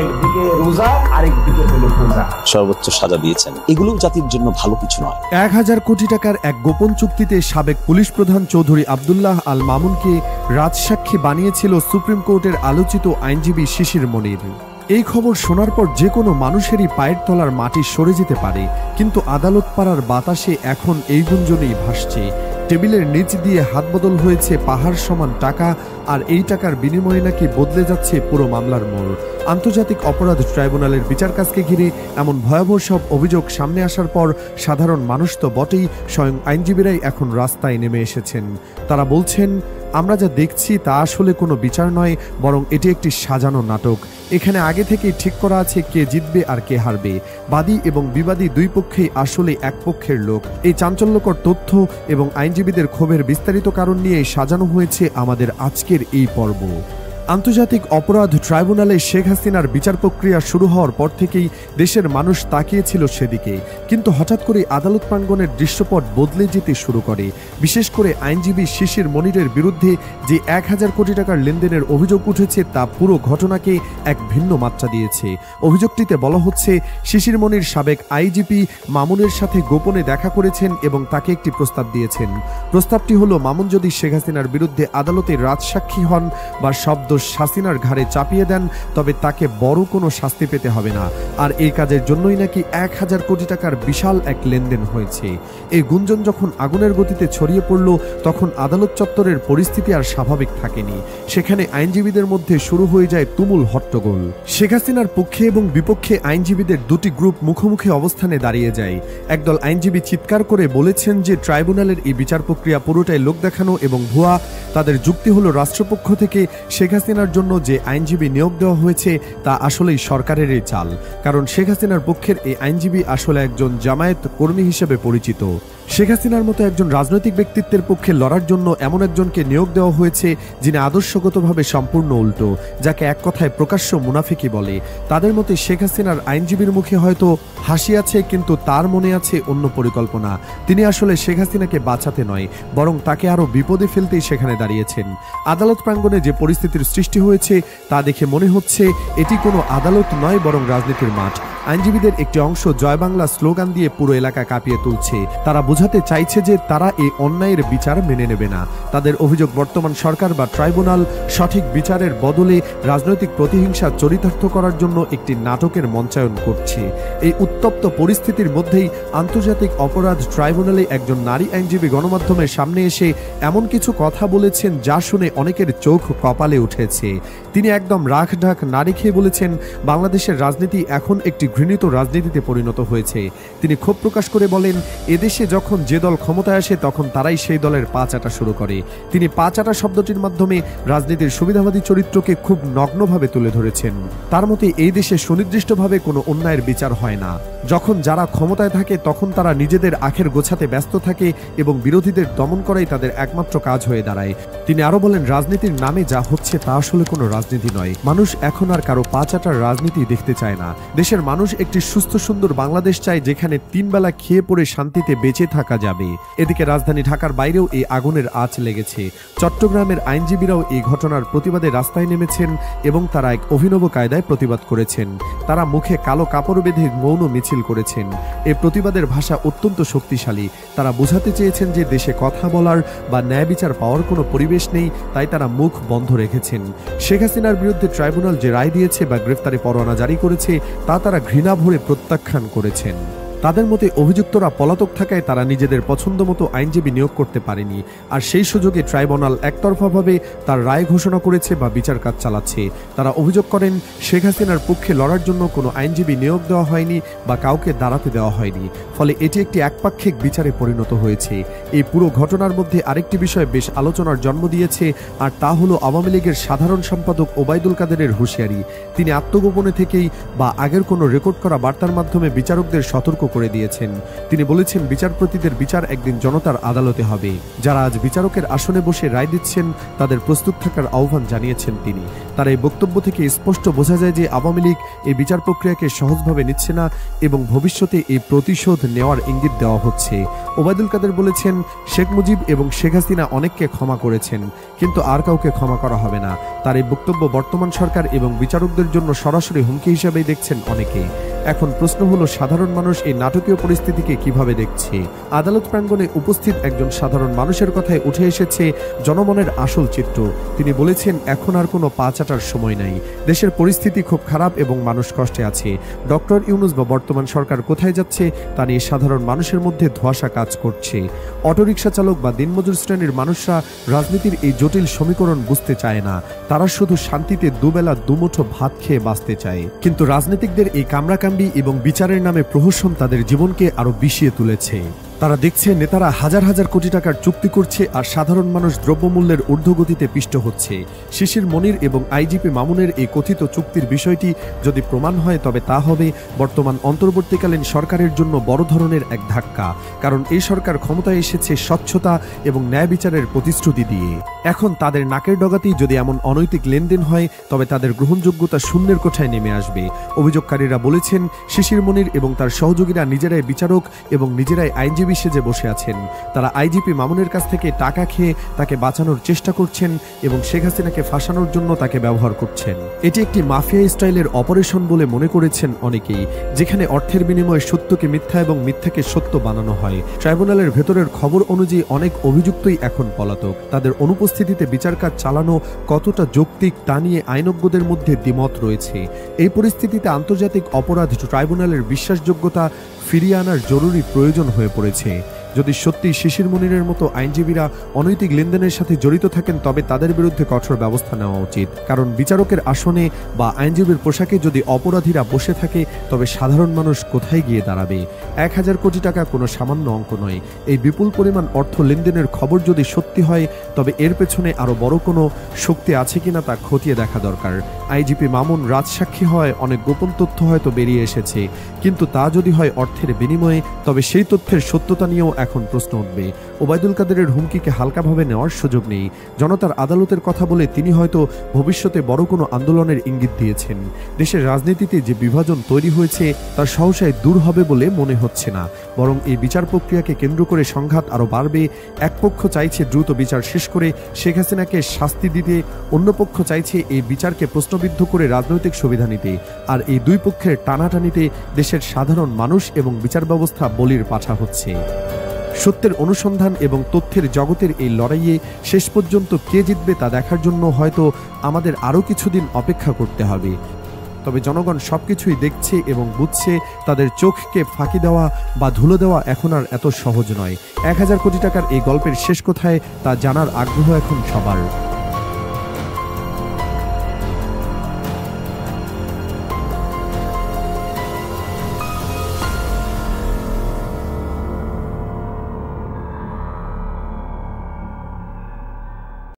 একদিকে রোজা আরেকদিকে হলো পূজা। সর্বোচ্চ সাজা দিয়েছেন, এগুলো জাতির জন্য ভালো কিছু নয়। 1000 কোটি টাকার এক গোপন চুক্তিতে সাবেক পুলিশ প্রধান চৌধুরী আব্দুল্লাহ আল মামুনকে রাজসাক্ষী বানিয়েছিল সুপ্রিম কোর্টের আলোচিত আইনজীবী শিশির মনির। এই খবর শোনার পর যে কোনো মানুষেরই পায়ের তলার মাটি সরে যেতে পারে, কিন্তু আদালত পাড়ার বাতাসে এখন এই গুঞ্জনেই ভাসছে। টেবিলের নিচ দিয়ে হাত বদল হয়েছে পাহাড় সমান টাকা, আর এই টাকার বিনিময়ে নাকি বদলে যাচ্ছে পুরো মামলার মোড়। আন্তর্জাতিক অপরাধ ট্রাইব্যুনালের বিচার কাজকে ঘিরে এমন ভয়াবহ সব অভিযোগ সামনে আসার পর সাধারণ মানুষ তো বটেই, স্বয়ং আইনজীবীরাই এখন রাস্তায় নেমে এসেছেন। তারা বলছেন, আমরা যা দেখছি তা আসলে কোনো বিচার নয়, বরং এটি একটি সাজানো নাটক। এখানে আগে থেকেই ঠিক করা আছে কে জিতবে আর কে হারবে। বাদী এবং বিবাদী দুই পক্ষেই আসলে এক পক্ষের লোক। এই চাঞ্চল্যকর তথ্য এবং আইনজীবীদের ক্ষোভের বিস্তারিত কারণ নিয়ে সাজানো হয়েছে আমাদের আজকের এই পর্ব। আন্তর্জাতিক অপরাধ ট্রাইব্যুনালে শেখ হাসিনার বিচার প্রক্রিয়া শুরু হওয়ার পর থেকেই দেশের মানুষ তাকিয়েছিল সেদিকে, কিন্তু হঠাৎ করে আদালত প্রাঙ্গণের দৃশ্যপট বদলে যেতে শুরু করে। বিশেষ করে আইনজীবী শিশির মনিরের বিরুদ্ধে যে 1000 কোটি টাকার লেনদেনের অভিযোগ উঠেছে তা পুরো ঘটনাকে এক ভিন্ন মাত্রা দিয়েছে। অভিযোগটিতে বলা হচ্ছে, শিশির মনির সাবেক আইজিপি মামুনের সাথে গোপনে দেখা করেছেন এবং তাকে একটি প্রস্তাব দিয়েছেন। প্রস্তাবটি হলো, মামুন যদি শেখ হাসিনার বিরুদ্ধে আদালতে রাজসাক্ষী হন বা শব্দ হাসিনার ঘাড়ে চাপিয়ে দেন, তবে তাকে বড় কোনো শাস্তি পেতে হবে না। আর এই কাজের জন্যই নাকি 1000 কোটি টাকার বিশাল এক লেনদেন হয়েছে। এই গুঞ্জন যখন আগুনের গতিতে ছড়িয়ে পড়ল, তখন আদালত চত্বরের পরিস্থিতি আর স্বাভাবিক থাকেনি। সেখানে আইনজীবীদের মধ্যে শুরু হয়ে যায় তুমুল হট্টগোল। শেখ হাসিনার পক্ষে এবং বিপক্ষে আইনজীবীদের দুটি গ্রুপ মুখোমুখি অবস্থানে দাঁড়িয়ে যায়। একদল আইনজীবী চিৎকার করে বলেছেন যে ট্রাইব্যুনালের এই বিচার প্রক্রিয়া পুরোটাই লোক দেখানো এবং ভুয়া। তাদের যুক্তি হলো, রাষ্ট্রপক্ষ থেকে শেখ হাসিনার জন্য যে আইনজীবী নিয়োগ দেওয়া হয়েছে তা আসলেই সরকারেরই চাল, কারণ শেখ হাসিনার পক্ষের এই আইনজীবী আসলে একজন জামায়াত কর্মী হিসেবে পরিচিত। শেখ হাসিনার মতো একজন রাজনৈতিক ব্যক্তিত্বের পক্ষে লড়ার জন্য এমন একজনকে নিয়োগ দেওয়া হয়েছে যিনি আদর্শগতভাবে সম্পূর্ণ উল্টো, যাকে এক কথায় প্রকাশ্য মুনাফিকি বলে। তাদের মতে শেখ হাসিনার আইনজীবীর মুখে হয়তো হাসি আছে, কিন্তু তার মনে আছে অন্য পরিকল্পনা। তিনি আসলে শেখ হাসিনাকে বাঁচাতে নয়, বরং তাকে আরো বিপদে ফেলতেই সেখানে দাঁড়িয়েছেন। আদালত প্রাঙ্গণে যে পরিস্থিতির সৃষ্টি হয়েছে তা দেখে মনে হচ্ছে এটি কোনো আদালত নয়, বরং রাজনীতির মাঠ। আইনজীবীদের একটি অংশ জয় বাংলা স্লোগান দিয়ে পুরো এলাকা কাঁপিয়ে তুলছে। তারা বোঝাতে চাইছে যে তারা এই অন্যায়ের বিচার মেনে নেবে না। তাদের অভিযোগ, বর্তমান সরকার বা ট্রাইব্যুনাল সঠিক বিচারের বদলে রাজনৈতিক প্রতিহিংসা চরিতার্থ করার জন্য একটি নাটকের মঞ্চায়ন করছে। এই উত্তপ্ত পরিস্থিতির মধ্যেই আন্তর্জাতিক অপরাধ ট্রাইব্যুনালে একজন নারী আইনজীবী গণমাধ্যমের সামনে এসে এমন কিছু কথা বলেছেন যা শুনে অনেকের চোখ কপালে উঠেছে। তিনি একদম রাখ ঢাক না রেখে বলেছেন, বাংলাদেশের রাজনীতি এখন একটি ঘৃণিত রাজনীতিতে পরিণত হয়েছে। তিনি ক্ষোভ প্রকাশ করে বলেন, এদেশে যখন যে দল ক্ষমতায় আসে তখন তারাই সেই দলের পা চাটা শুরু করে। তিনি পা চাটা শব্দটির মাধ্যমে রাজনীতির সুবিধাবাদী চরিত্রকে খুব নগ্নভাবে তুলে ধরেছেন। তার মতে এই দেশে সুনির্দিষ্টভাবে কোনো অন্যায়ের বিচার হয় না। যখন যারা ক্ষমতায় থাকে তখন তারা নিজেদের আখের গোছাতে ব্যস্ত থাকে এবং বিরোধীদের দমন করাই তাদের একমাত্র কাজ হয়ে দাঁড়ায়। তিনি আরো বলেন, রাজনীতির নামে যা হচ্ছে তা আসলে কোনো রাজনীতি নয়। মানুষ এখন আর কারো পা চাটার রাজনীতি দেখতে চায় না। দেশের মানুষ একটি সুস্থ সুন্দর বাংলাদেশ চায়, যেখানে 3 বেলা খেয়ে পড়ে শান্তিতে বেঁচে থাকা যাবে। এদিকে রাজধানী ঢাকার বাইরেও এই আগুনের আঁচ লেগেছে। চট্টগ্রামের আইনজীবীরাও এই ঘটনার প্রতিবাদে রাস্তায় নেমেছেন এবং তারা এক অভিনব কায়দায় প্রতিবাদ করেছেন। তারা মুখে কালো কাপড় বেঁধে মৌন মিছিল করেছেন। এই প্রতিবাদের ভাষা অত্যন্ত শক্তিশালী। তারা বোঝাতে চেয়েছেন যে দেশে কথা বলার বা ন্যায় বিচার পাওয়ার কোনো পরিবেশ নেই, তাই তারা মুখ বন্ধ রেখেছেন। শেখ হাসিনার বিরুদ্ধে ট্রাইব্যুনাল যে রায় দিয়েছে বা গ্রেফতারি পরোয়ানা জারি করেছে তা তারা ঘৃণা ভরে প্রত্যাখ্যান করেছেন। তাদের মতে অভিযুক্তরা পলাতক থাকায় তারা নিজেদের পছন্দ মতো আইনজীবী নিয়োগ করতে পারেনি, আর সেই সুযোগে ট্রাইব্যুনাল একতরফাভাবে তার রায় ঘোষণা করেছে বা বিচার কাজ চালাচ্ছে। তারা অভিযোগ করেন, শেখ হাসিনার পক্ষে লড়ার জন্য কোনো আইনজীবী নিয়োগ দেওয়া হয়নি বা কাউকে দাঁড়াতে দেওয়া হয়নি, ফলে এটি একটি একপাক্ষিক বিচারে পরিণত হয়েছে। এই পুরো ঘটনার মধ্যে আরেকটি বিষয় বেশ আলোচনার জন্ম দিয়েছে, আর তা হলো আওয়ামী লীগের সাধারণ সম্পাদক ওবায়দুল কাদেরের হুঁশিয়ারি। তিনি আত্মগোপনে থেকেই বা আগের কোনো রেকর্ড করা বার্তার মাধ্যমে বিচারকদের সতর্ক করে দিয়েছেন। তিনি বলেছেন, বিচারপতিদের বিচার একদিন জনতার আদালতে হবে। যারা আজ বিচারকের আসনে বসে রায় দিচ্ছেন তাদের প্রস্তুত থাকার আহ্বান জানিয়েছেন তিনি। তার এই বক্তব্য থেকে স্পষ্ট বোঝা যায় যে আওয়ামী লীগ এই বিচার প্রক্রিয়াকে সহজভাবে নিচ্ছে না এবং ভবিষ্যতে এই প্রতিশোধ নেওয়ার ইঙ্গিত দেওয়া হচ্ছে। ওবায়দুল কাদের বলেছেন, শেখ মুজিব এবং শেখ হাসিনা অনেককে ক্ষমা করেছেন, কিন্তু আর কাউকে ক্ষমা করা হবে না। তার এই বক্তব্য বর্তমান সরকার এবং বিচারকদের জন্য সরাসরি হুমকি হিসেবেই দেখছেন অনেকে। এখন প্রশ্ন হলো, সাধারণ মানুষ এই নাটকীয় পরিস্থিতিকে কিভাবে দেখছে? আদালত প্রাঙ্গণে উপস্থিত একজন সাধারণ মানুষের কথায় উঠে এসেছে জনমনের আসল চিত্র। তিনি বলেছেন, এখন আর কোনো পা চাটার সময় নাই। দেশের পরিস্থিতি খুব খারাপ এবং মানুষ কষ্টে আছে। ডক্টর ইউনূস বা বর্তমান সরকার কোথায় যাচ্ছে তা নিয়ে সাধারণ মানুষের মধ্যে ধোঁয়াশা কাজ করছে। অটোরিকশা চালক বা দিনমজুর শ্রেণীর মানুষরা রাজনীতির এই জটিল সমীকরণ বুঝতে চায় না। তারা শুধু শান্তিতে দুবেলা দুমুঠো ভাত খেয়ে বাঁচতে চায়। কিন্তু রাজনীতিকদের এই কামড়াকামড়ি এবং বিচারের নামে প্রহসন তাদের জীবনকে আরো বিষিয়ে তুলেছে। তারা দেখছে নেতারা হাজার হাজার কোটি টাকার চুক্তি করছে আর সাধারণ মানুষ দ্রব্যমূল্যের ঊর্ধ্বগতিতে পিষ্ট হচ্ছে। শিশির মনির এবং আইজিপি মামুনের এই কথিত চুক্তির বিষয়টি যদি প্রমাণ হয় তবে তা হবে বর্তমান অন্তর্বর্তীকালীন সরকারের জন্য বড় ধরনের এক ধাক্কা। কারণ এই সরকার ক্ষমতায় এসেছে স্বচ্ছতা এবং ন্যায় বিচারের প্রতিশ্রুতি দিয়ে। এখন তাদের নাকের ডগাতেই যদি এমন অনৈতিক লেনদেন হয় তবে তাদের গ্রহণযোগ্যতা শূন্যের কোঠায় নেমে আসবে। অভিযোগকারীরা বলেছেন, শিশির মনির এবং তার সহযোগীরা নিজেরাই বিচারক এবং নিজেরাই আইনজীবী সেজে বসে আছেন। তারা আইজিপি মামুনের কাছ থেকে টাকা খেয়ে তাকে বাঁচানোর চেষ্টা করছেন এবং শেখ হাসিনাকে ফাঁসানোর জন্য তাকে ব্যবহার করছেন। এটি একটি মাফিয়া স্টাইলের অপারেশন বলে মনে করেছেন অনেকেই, যেখানে অর্থের বিনিময়ে সত্যকে মিথ্যা এবং মিথ্যাকে সত্য বানানো হয়। ট্রাইব্যুনালের ভেতরের খবর অনুযায়ী অনেক অভিযুক্তই এখন পলাতক। তাদের অনুপস্থিতিতে বিচার কাজ চালানো কতটা যৌক্তিক তা নিয়ে আইনজ্ঞদের মধ্যে দ্বিমত রয়েছে। এই পরিস্থিতিতে আন্তর্জাতিক অপরাধ ট্রাইব্যুনালের বিশ্বাসযোগ্যতা ফিরিয়ে আনার জরুরি প্রয়োজন হয়ে পড়েছে। যদি সত্যি শিশির মনিরের মতো আইনজীবীরা অনৈতিক লেনদেনের সাথে জড়িত থাকেন তবে তাদের বিরুদ্ধে কঠোর ব্যবস্থা নেওয়া উচিত। কারণ বিচারকের আসনে বা আইনজীবীর পোশাকে যদি অপরাধীরা বসে থাকে তবে সাধারণ মানুষ কোথায় গিয়ে দাঁড়াবে? 1000 কোটি টাকা কোনো সামান্য অঙ্ক নয়। এই বিপুল পরিমাণ অর্থ লেনদেনের খবর যদি সত্যি হয় তবে এর পেছনে আরো বড় কোনো শক্তি আছে কিনা তা খতিয়ে দেখা দরকার। আইজিপি মামুন রাজসাক্ষী হয়, অনেক গোপন তথ্য হয়তো বেরিয়ে এসেছে, কিন্তু তা যদি হয় অর্থের বিনিময়ে তবে সেই তথ্যের সত্যতা নিয়েও এখন প্রশ্ন উঠবে। ওবায়দুল কাদেরের হুমকিকে হালকাভাবে নেওয়ার সুযোগ নেই। জনতার আদালতের কথা বলে তিনি হয়তো ভবিষ্যতে বড় কোনো আন্দোলনের ইঙ্গিত দিয়েছেন। দেশের রাজনীতিতে যে বিভাজন তৈরি হয়েছে তার সহসায় দূর হবে বলে মনে হচ্ছে না, বরং এই বিচার প্রক্রিয়াকে কেন্দ্র করে সংঘাত আরও বাড়বে। এক পক্ষ চাইছে দ্রুত বিচার শেষ করে শেখ হাসিনাকে শাস্তি দিতে, অন্য পক্ষ চাইছে এই বিচারকে প্রশ্নবিদ্ধ করে রাজনৈতিক সুবিধা নিতে। আর এই দুই পক্ষের টানাটানিতে দেশের সাধারণ মানুষ এবং বিচার ব্যবস্থা বলির পাঠা হচ্ছে। সত্যের অনুসন্ধান এবং তথ্যের জগতের এই লড়াইয়ে শেষ পর্যন্ত কে জিতবে তা দেখার জন্য হয়তো আমাদের আরও কিছুদিন অপেক্ষা করতে হবে। তবে জনগণ সবকিছুই দেখছে এবং বুঝছে। তাদের চোখকে ফাঁকি দেওয়া বা ধুলো দেওয়া এখন আর এত সহজ নয়। 1000 কোটি টাকার এই গল্পের শেষ কোথায় তা জানার আগ্রহ এখন সবার।